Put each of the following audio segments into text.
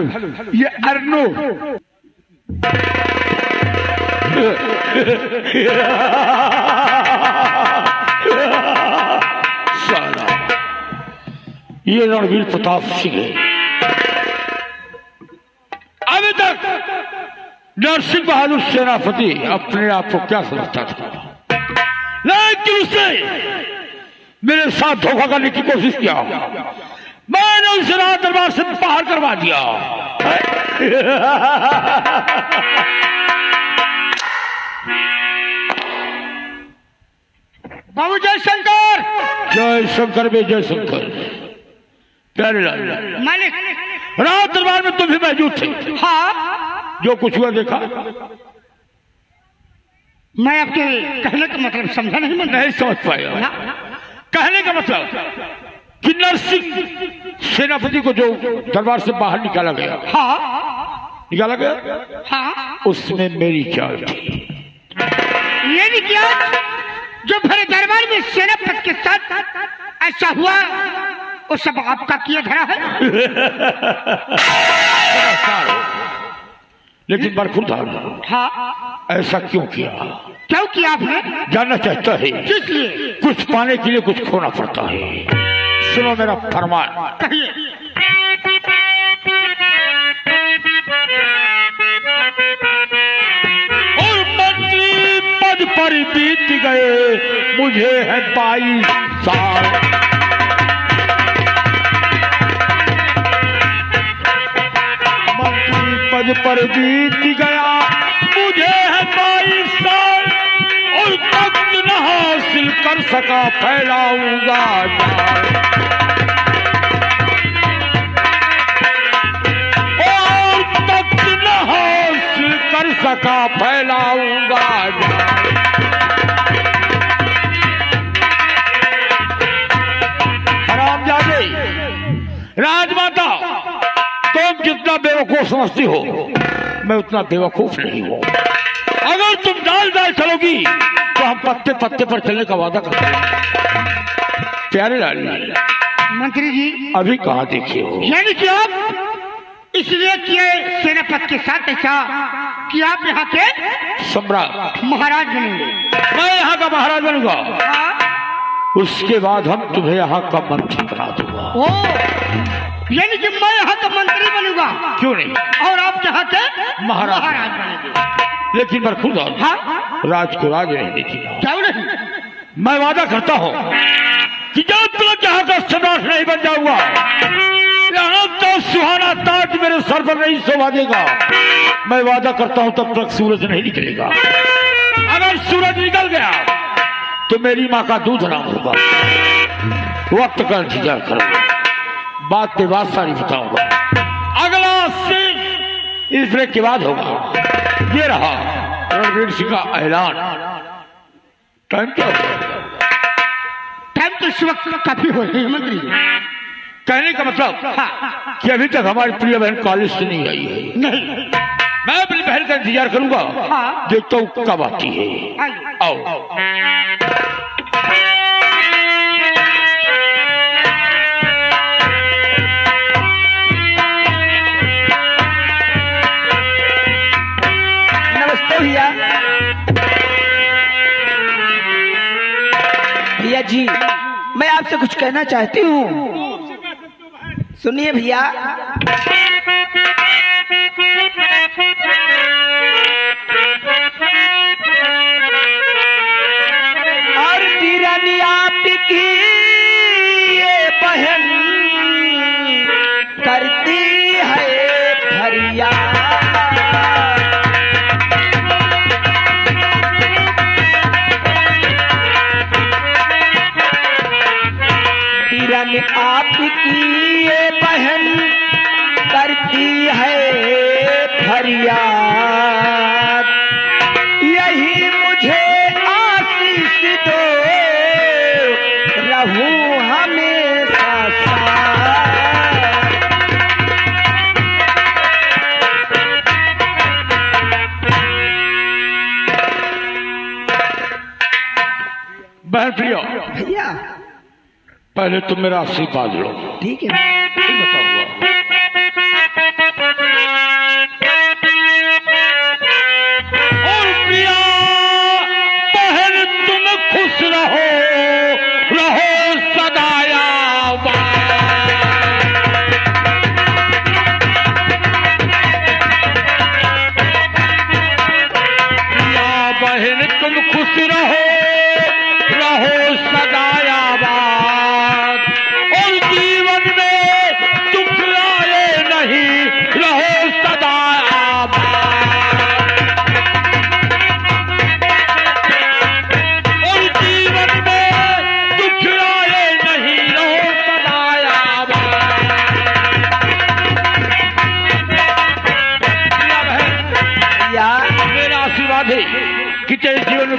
Hello ये अर्नो साला ये रणवीर प्रताप सिंह है। अभी तक नरसिंह बहादुर सेनापति अपने आप को क्या समझता था, लेकिन उसने मेरे साथ धोखा करने की कोशिश किया। मैंने उसे राज दरबार से बाहर करवा दिया। बाबू जय शंकर। जय शंकर बे जय शंकर। प्यारे लाल मालिक राज दरबार में तुम भी मौजूद थे। हाँ जो कुछ हुआ देखा। मैं आपके कहने का मतलब समझा नहीं। मैं नहीं समझ पाया। कहने का मतलब कि नरसिंह सेनापति को जो दरबार से बाहर निकाला गया, हाँ निकाला गया, हाँ उसमें मेरी चाल थी। ये नहीं किया जो भरे दरबार में सेनापति के साथ ऐसा हुआ वो सब आपका किया धरा है। लेकिन बरखुरदार हाँ ऐसा क्यों किया? क्यों किया आपने? जानना चाहता है। किस लिए? कुछ पाने के लिए कुछ खोना पड़ता है। सुनो मेरा फरमान। कहिए। और मंत्री पद पर बीत गए मुझे है 22 साल। मंत्री पद पर बीत गया मुझे है 22 साल और तख्त न हासिल कर सका फैलाऊंगा और तख्त न हासिल कर सका फैलाऊंगा। हरामजादे राजमाता तुम जितना बेवकूफ समझती हो मैं उतना बेवकूफ नहीं हूं। अगर तुम दाल दाल चलोगी तो हम पत्ते पत्ते पर चलने का वादा करते हैं। प्यारे लाल मंत्री जी अभी कहाँ देखे हो? यानी कि आप इसलिए किए सेनापति के साथ ऐसा कि आप यहाँ के सम्राट महाराज बनेंगे। मैं यहाँ का महाराज बनूंगा। उसके बाद हम तुम्हें यहाँ का मंत्री बना दूंगा। ओ यानी कि मैं यहाँ का मंत्री बनूंगा। क्यों नहीं? और आप यहाँ के महाराज बनेंगे। लेकिन बरखुरदार हाँ राज को राज रहने देगी। क्यों नहीं? मैं वादा करता हूँ कि जब तक यहाँ का सम्राट नहीं बन जाऊंगा यहाँ तो सुहाना ताज मेरे सर पर नहीं शोभा देगा। मैं वादा करता हूँ तब तक सूरज नहीं निकलेगा। अगर सूरज निकल गया तो मेरी माँ का दूध हराम होगा। वक्त का इंतजार करूंगा। बात पे बात सारी बताऊंगा। अगला सीन इस ब्रेक के बाद होगा। ये रहा रणवीर सिंह का ऐलान। टाइम क्या टाइम तो इस वक्त काफी हो रही है मंत्री जी। कहने का मतलब कि अभी तक हमारी प्रिय बहन कॉलेज से नहीं आई है। नहीं मैं अपनी बहन का इंतजार करूंगा। देखता हूँ कब आती है। आओ नमस्ते भैया। भैया जी मैं आपसे कुछ कहना चाहती हूँ। सुनिए भैया। और पीरानी आपकी ये बहन करती है फरियाद। पीरानी आपकी ये बहन करती है फरियाद। यही मुझे आशीष दो रहूं हमेशा साथ। बहन प्रिया भैया पहले तुम मेरा आशीर्वाद लो। ठीक है फिर बताऊंगा।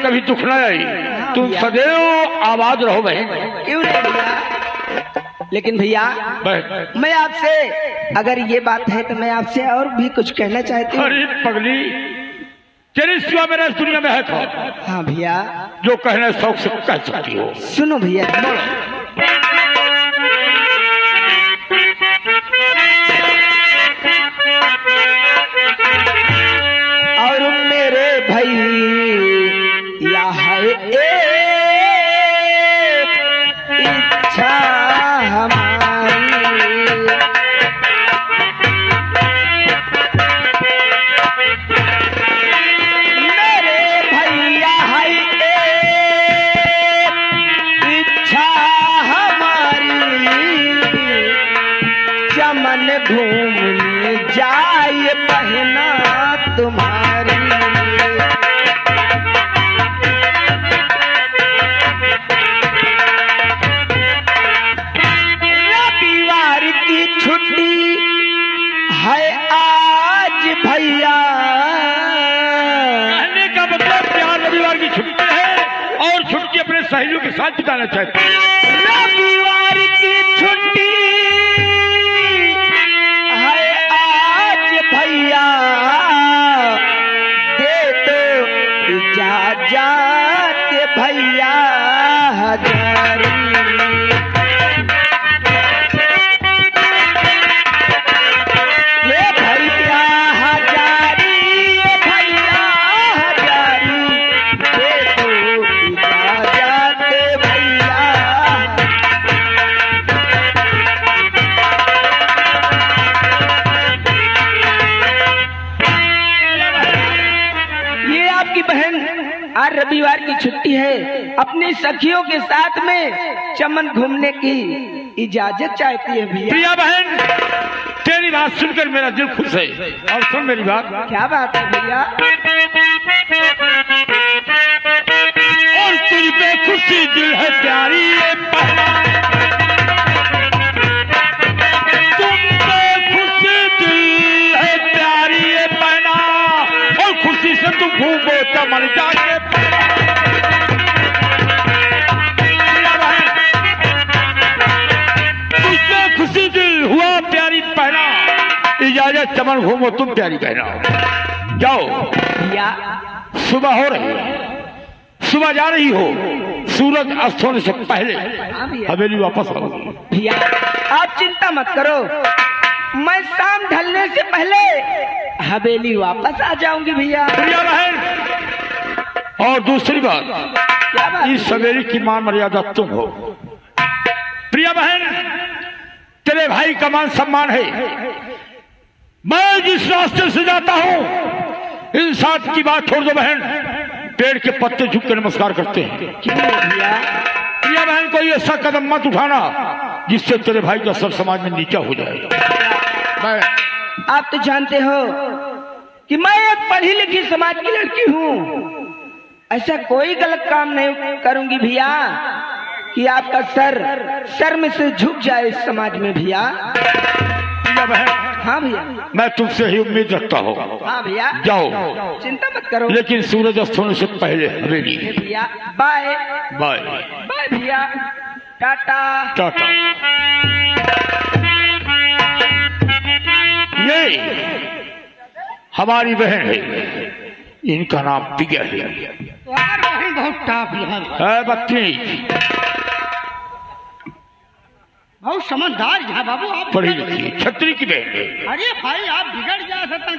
कभी दुख न आई। तुम सदैव आबाद रहो बहन। क्यों नहीं भैया? लेकिन भैया बहन, मैं आपसे, अगर ये बात है तो मैं आपसे और भी कुछ कहना चाहती हूँ। अरे पगली, तेरे सिवा मेरा इस दुनिया में है था। हाँ भैया, जो कहना शौक से कह सकती हो। सुनो भैया। और मेरे भैया है एक इच्छा हमारी, मेरे भैया है एक इच्छा हमारी, चमन घूमने जाए बहना तुम्हारी। रविवार की छुट्टी है आज भैया, कहने का मतलब प्यार रविवार की छुट्टी है और छुट्टी अपने सहेलियों के साथ बिताना चाहते हैं। रविवार की छुट्टी है आज भैया, दे दो इजाजत भैया हजारी। ये भैया हजारी, ये भैया हजारी, दे दो इजाजत भैया। ये आपकी बहन आज रविवार की छुट्टी है, अपनी सखियों के साथ में चमन घूमने की इजाजत चाहती है भैया। प्रिया बहन, तेरी बात सुनकर मेरा दिल खुश है। और सुन मेरी बात, क्या बात है भैया? और तुझ पे खुशी दिल है प्यारी ये पहला, तुम पे खुशी दिल है प्यारी ये पहना, और खुशी से तुम घूमो चमन जाके पहना। प्रिया बहन, तुझसे खुशी दिल हुआ प्यारी पहना, इजाजत चमन घूमो तुम प्यारी पहना। जाओ, भैया सुबह हो रही है, सुबह जा रही हो, सूरज अस्त होने से पहले हवेली वापस आओगी। भैया आप चिंता मत करो, मैं शाम ढलने से पहले हवेली वापस आ जाऊंगी भैया। प्रिया बहन, और दूसरी बात, क्या बात है इस हवेली की मान मर्यादा तुम हो। प्रिया बहन, तेरे भाई का मान सम्मान है। मैं जिस रास्ते से जाता हूँ, इंसान की बात छोड़ दो बहन, पेड़ के पत्ते झुक के नमस्कार करते हैं। क्यों भैया? प्रिया बहन, कोई ऐसा कदम मत उठाना जिससे तेरे भाई का सब समाज में नीचा हो जाए। मैं आप तो जानते हो कि मैं एक पढ़ी लिखी समाज की लड़की हूँ, ऐसा कोई गलत काम नहीं करूंगी भैया कि आपका सर में से झुक जाए इस समाज में भैया। प्रिया बहन, हाँ भैया। मैं तुमसे ही उम्मीद रखता हूँ। हाँ भैया, जाओ, चिंता मत करो। लेकिन सूरज अस्त होने से पहले हवेली। भैया बाय बाय बाय भैया, टाटा टाटा। ये हमारी बहन है, इनका नाम प्रिया है। तुम्हार बहन बहुत टाप है, बदतमीज, बहुत समझदार है बाबू आप। पढ़ी लिखी छतरी की बहन है। अरे भाई आप बिगड़ जा सकते,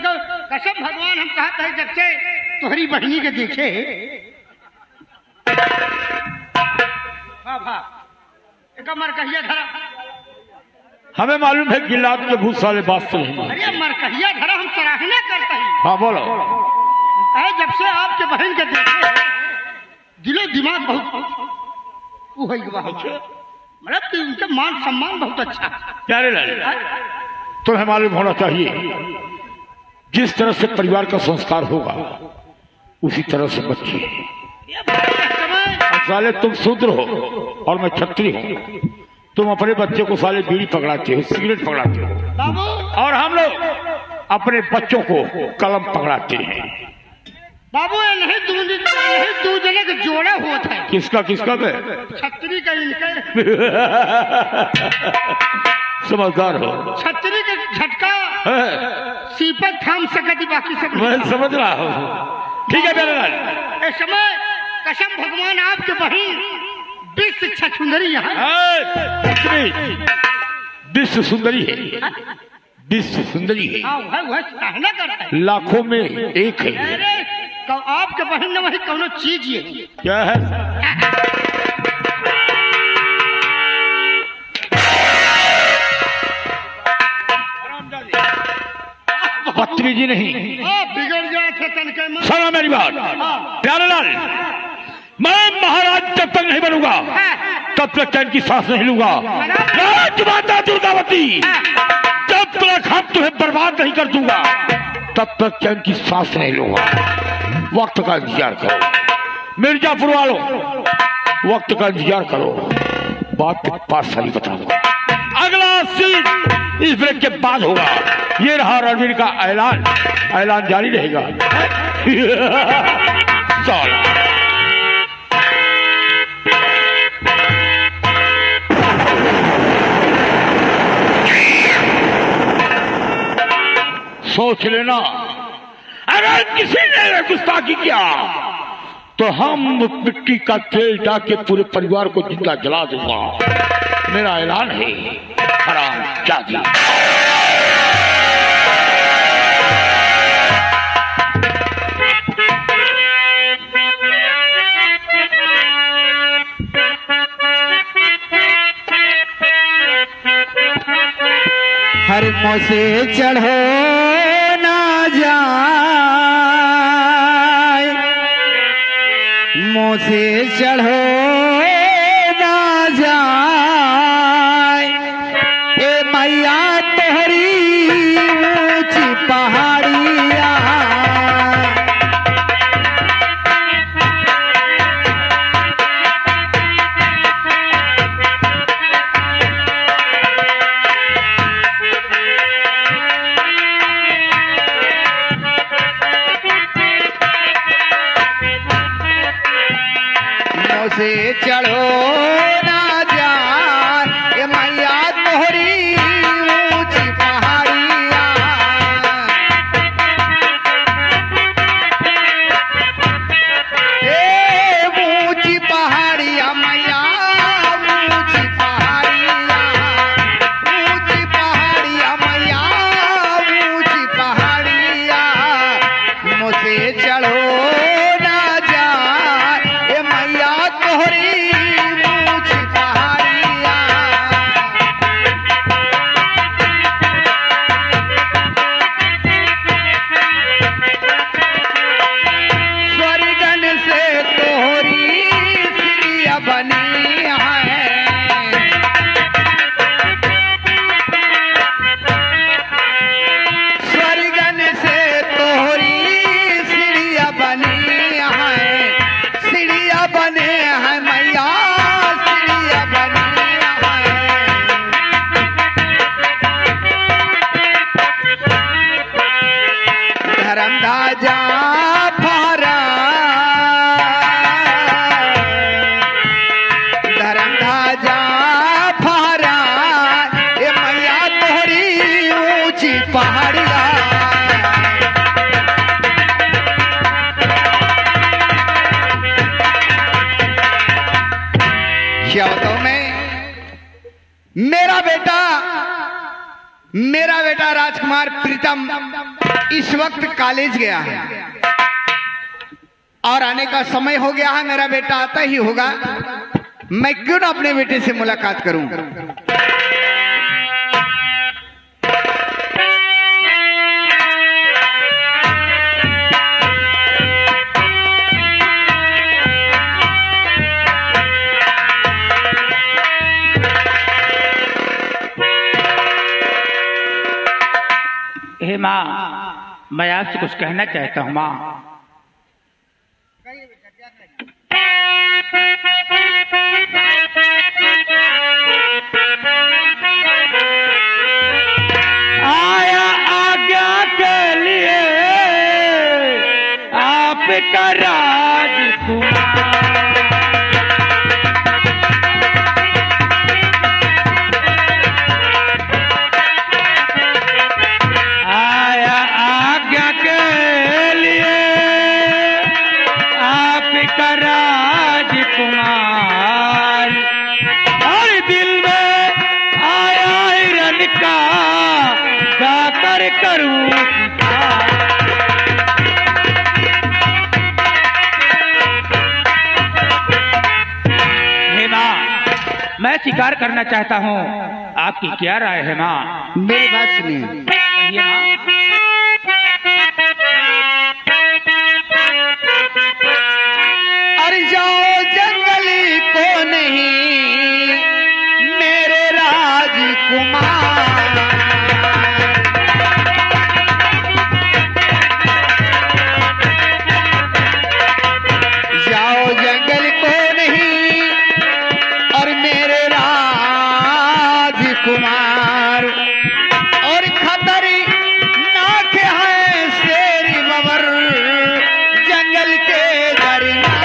कसम भगवान हम कहते हैं जब से तुम्हारी बहनी के देखे। मर कहिया धरा, हमें मालूम है गिलाद के भूत साले बात से नहीं। अरे मर कहिया धरा हम सराहना करते हैं। हाँ बोलो। कहे जब से आपके बहन के देखे दिलो दिमाग बहुत मतलब कि उनका मान सम्मान बहुत अच्छा। प्यारे लाल, तुम्हें मालूम होना चाहिए जिस तरह से परिवार का संस्कार होगा उसी तरह से बच्चे। साले तुम शूद्र हो और मैं क्षत्रिय हूँ, तुम अपने बच्चे को साले बीड़ी पकड़ाते हो, सिगरेट पकड़ाते हो, और हम लोग अपने बच्चों को कलम पकड़ाते हैं। बाबू ये नहीं दू जने के जोड़ा होता है। किसका किसका बे? छतरी का इनके समझदार हो। छतरी का झटका है। सीपत थाम सकती, बाकी सब मैं समझ रहा हूँ। ठीक है मेरे लाल। इस समय कसम भगवान आपके बहन विश्व छछुंदरी यहाँ विश्व सुंदरी है, विश्व सुंदरी है, वह कहना करता है लाखों में एक है। अरे आपके बहन ने वही कौनो चीज है। क्या है? बदतमीजी नहीं, बिगड़ गया थे तनके में। सुनो मेरी बात प्यारेलाल, मैं महाराज जब तक नहीं बनूंगा तब तक चैन की सांस नहीं लूंगा। राजमाता दुर्गावती जब तक हम तुम्हें बर्बाद नहीं कर दूंगा तब तक चैन की सांस नहीं लूंगा। वक्त का इंतजार करो मिर्जापुर वालों, वक्त का इंतजार करो, बात पास सारी बताऊंगा। अगला सीन इस ब्रेक के बाद होगा। ये रहा रणवीर का ऐलान, ऐलान जारी रहेगा। सोच लेना, अगर किसी ने गुस्ताखी किया तो हम मिट्टी का तेल डाल के पूरे परिवार को जिंदा जला दूंगा। मेरा ऐलान है। हराम जादी। हर मोसे चढ़ो ना जाए, मोसे चढ़ो ना जाए, ए मैया तोहरी ऊंची पहाड़िया। से चढ़ो ना जाए, मैया तोहरी ऊंची पहाड़िया। ए ऊंची पहाड़िया मैया, ऊंची पहाड़िया, ऊंची पहाड़िया मैया, ऊंची पहाड़िया। मुझसे चढ़ो मेरा बेटा राजकुमार प्रीतम इस वक्त कॉलेज गया है और आने का समय हो गया है। मेरा बेटा आता ही होगा, मैं क्यों ना अपने बेटे से मुलाकात करूं। हे माँ, मैं आपसे कुछ कहना चाहता हूँ माँ। आया आज्ञा के लिए आप आपका राजकुमार। आया आज्ञा के लिए आपका राजकुमार, और दिल में आया हिरन का गाकर करूं पुकार। हे माँ, मैं शिकार करना चाहता हूँ, आपकी क्या राय है माँ? मेरी बात सुनिए। कहिए माँ। अरे जाओ जंगली को नहीं मेरे राजकुमार, जाओ जंगल को नहीं और मेरे राजकुमार, और खतरनाक है शेर बबर जंगल के दरमियान,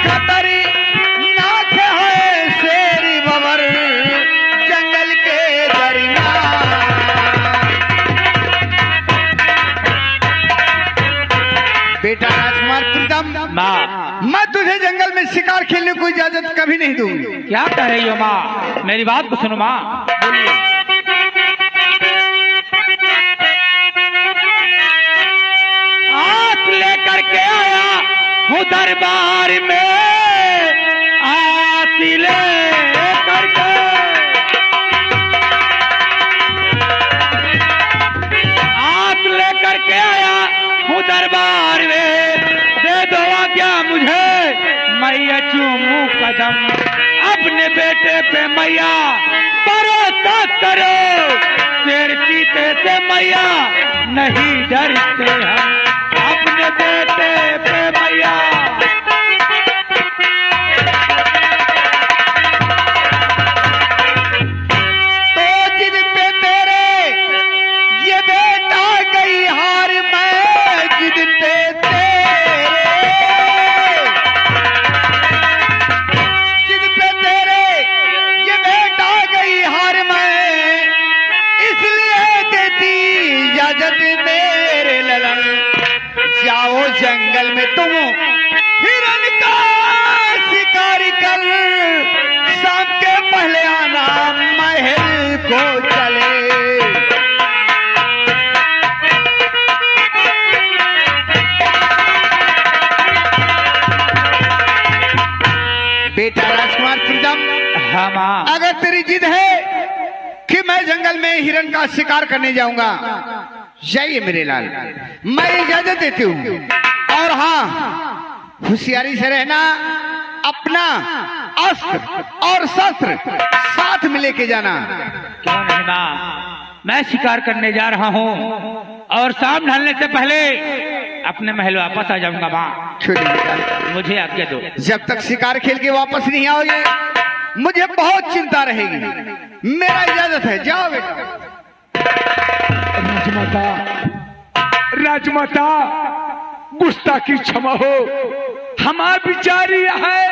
खतरनाक है शेर बबर जंगल के दरमियान। बेटा राजकुमार प्रीतम, माँ, मैं तुझे जंगल में शिकार खेलने को इजाजत कभी नहीं दूंगी। क्या कह रही हो माँ? मेरी बात को सुनो माँ। आंख लेकर के आया हूँ दरबार में, आंख लेकर के, आंख लेकर के आया हूँ दरबार में, दे दो आज्ञा मुझे मैया चूमू कदम, अपने बेटे पे मैया भरोसा करो, शेर चीते से मैया नहीं डरते हम, अपने बेटे पे मैया। तो जिद पे तेरे ये बेटा गई हार, मैं जिद पे तेरे ये बेटा गई हार, मैं इसलिए देती इजाजत मेरे ललन, जाओ जंगल में तुम हिरन का शिकार कर, शाम के पहले आना महल को चले। बेटा राजकुमार प्रीतम, हाँ माँ। अगर तेरी जिद है कि मैं जंगल में हिरन का शिकार करने जाऊंगा, जाइए मेरे लाल, मैं इजाजत देती हूँ। और हाँ, होशियारी से रहना, अपना अस्त्र और शस्त्र साथ में लेके जाना। क्यों नहीं माँ, मैं शिकार करने जा रहा हूँ और शाम ढलने से पहले अपने महल वापस आ जाऊंगा माँ। छोटी बेटा, मुझे आज्ञा दो। जब तक शिकार खेल के वापस नहीं आओगे मुझे बहुत चिंता रहेगी। मेरा इजाजत है, जाओ बेटा। राजमाता, राजमाता, गुस्ताखी क्षमा हो। हमार विचारी है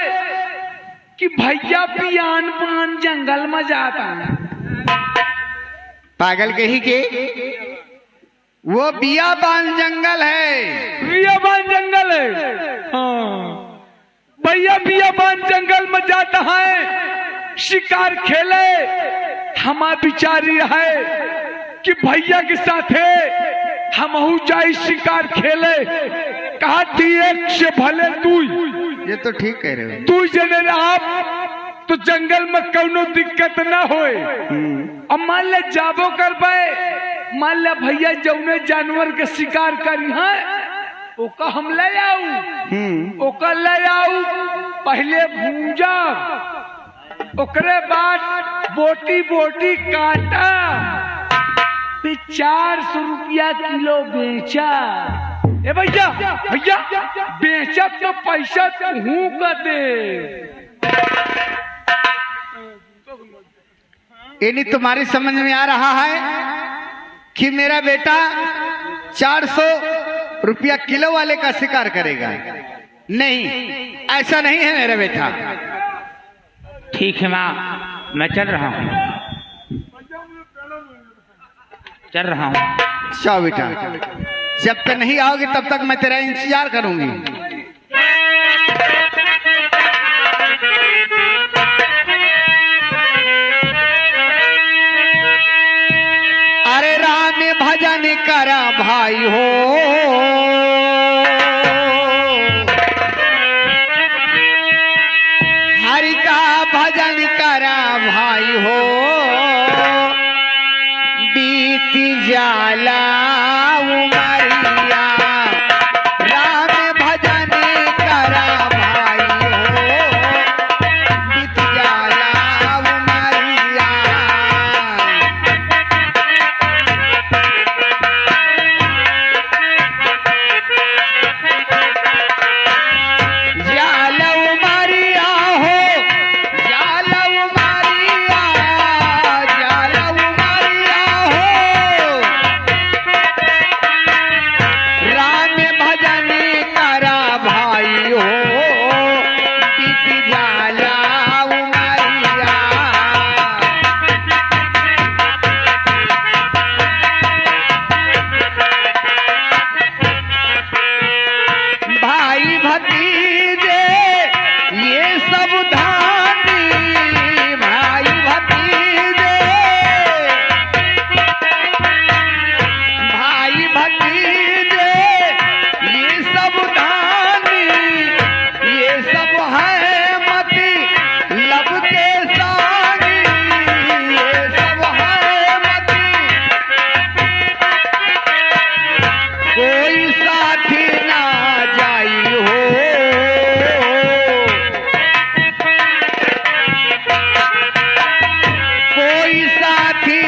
कि भैया पियान पान जंगल में जाता है। पागल कही के, वो बियाबान जंगल है। बियाबान जंगल है, हाँ भैया बियाबान जंगल में जाता है शिकार खेले। हमार विचारी है कि भैया के साथ हमहू जाई शिकार खेले। कहा एक से भले तू, ये तो ठीक कह रहे हो। तू जने रहा तो जंगल में कौनो दिक्कत ना होए। अब मान ले जाबो कर पाए, मान ले भैया जौने जानवर के शिकार करी है ओका हम ले आऊ, ओका ले आऊ पहले भूंजा, ओकरे बाद बोटी बोटी काटा, फिर 400 रुपया किलो बेचा। ए भैया भैया बेचा तो पैसा तू का दे। ये नहीं तुम्हारी समझ में आ रहा है कि मेरा बेटा 400 रुपया किलो वाले का शिकार करेगा। नहीं, ऐसा नहीं है मेरा बेटा। ठीक है माँ, मैं चल रहा हूँ, चल रहा हूँ। जाओ बेटा, जब तक नहीं आओगे तब तक मैं तेरा इंतजार करूंगी। अरे राम भजन करा भाई हो, हरि का भजन करा भाई हो, बीत जाला उमरिया। राम भजन करा भाई हो, बीत जाला उमरिया। जाल उमरिया हो, जाल उमरिया, जाल उमरिया हो। राम भजन करा भाई हो, बीत जाला उमरिया। भाई भतीजे ये सब धानी, भाई भतीजे, भाई भतीजे ये सब धानी, ये सब है मती लब के सानी, ये सब है मती। कोई साथी ना जाई हो, कोई साथी